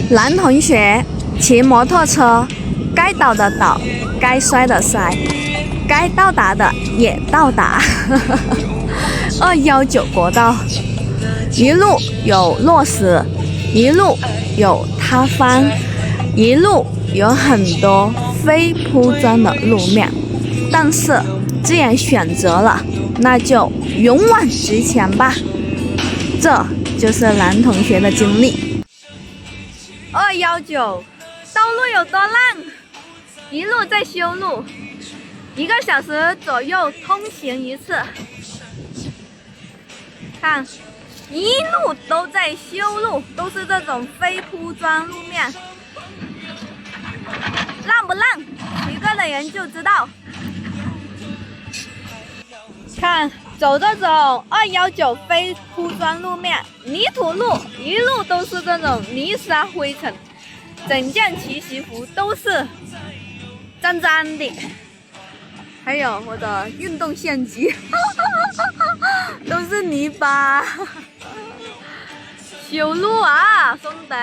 男同学骑摩托车，该倒的倒，该摔的摔，该到达的也到达。219国道，一路有落石，一路有塌方，一路有很多非铺装的路面，但是既然选择了，那就勇往直前吧。这就是男同学的经历。219，道路有多烂？一路在修路，1个小时左右通行一次。看，一路都在修路，都是这种非铺装路面，烂不烂？骑过的人就知道。看，走这种219非铺装路面，泥土路，一路都是这种泥沙灰尘，整件骑行服都是脏脏的。还有我的运动相机都是泥巴。修路啊，兄弟，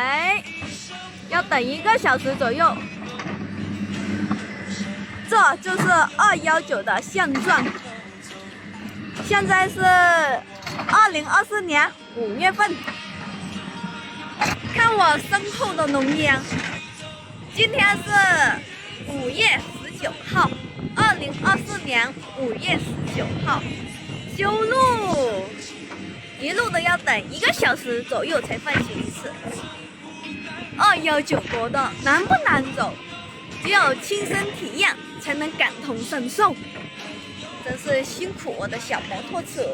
要等1个小时左右。这就是219的现状。现在是2024年5月份，看我身后的浓烟。今天是5月19号，2024年5月19号，修路，一路都要等1个小时左右才放行一次。219国道难不难走？只有亲身体验才能感同身受。真是辛苦我的小摩托车。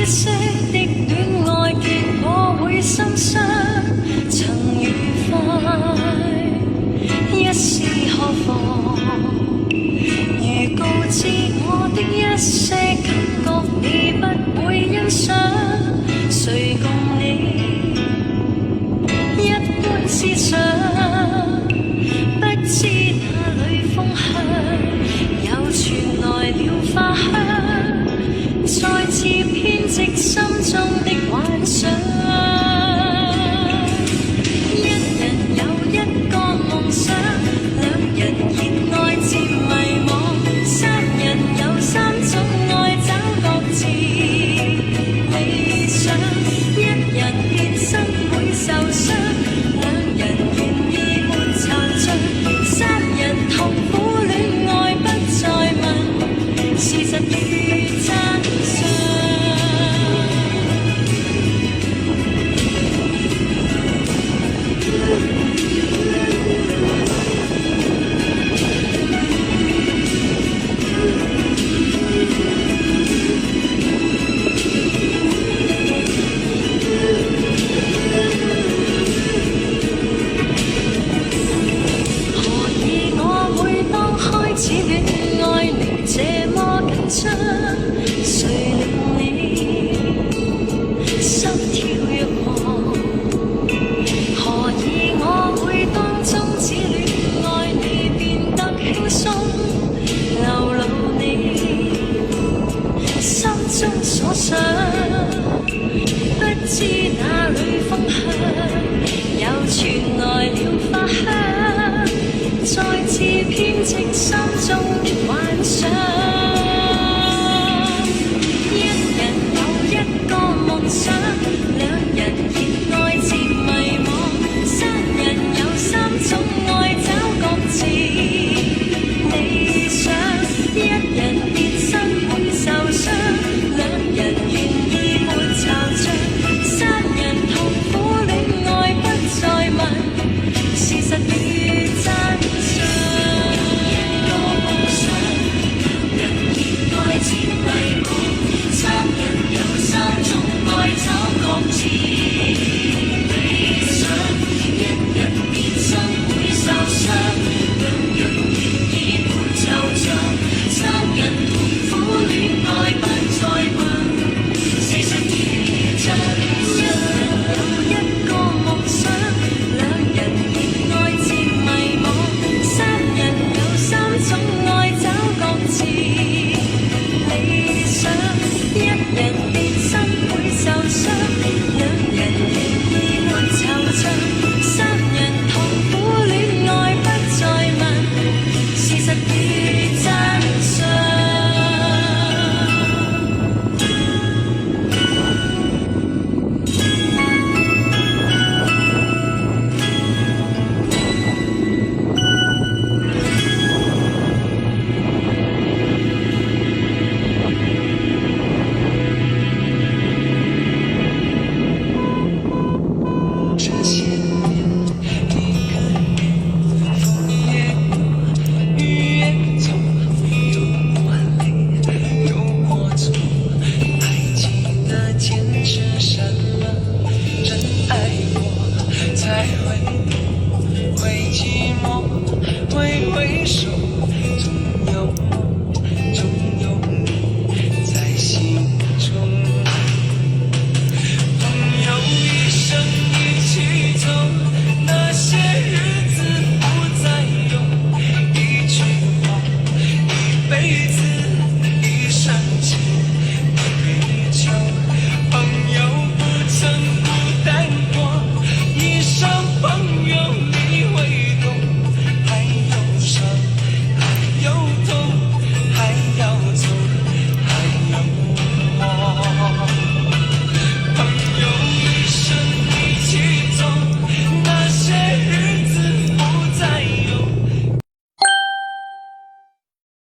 色的戀愛結果會心傷，曾愉快，一試何妨？如告知我的一些感覺，你不會欣賞，誰共你一般思想？不知哪裏風香，又傳來了花香。再次編織心中的幻想，一人有一個夢想，兩人熱愛漸迷惘，三人有三種愛找各自理想，一人變心會受傷，兩人願意沒惆悵，三人痛苦戀愛不再問，事實與真相。開始戀愛你這麼緊張，誰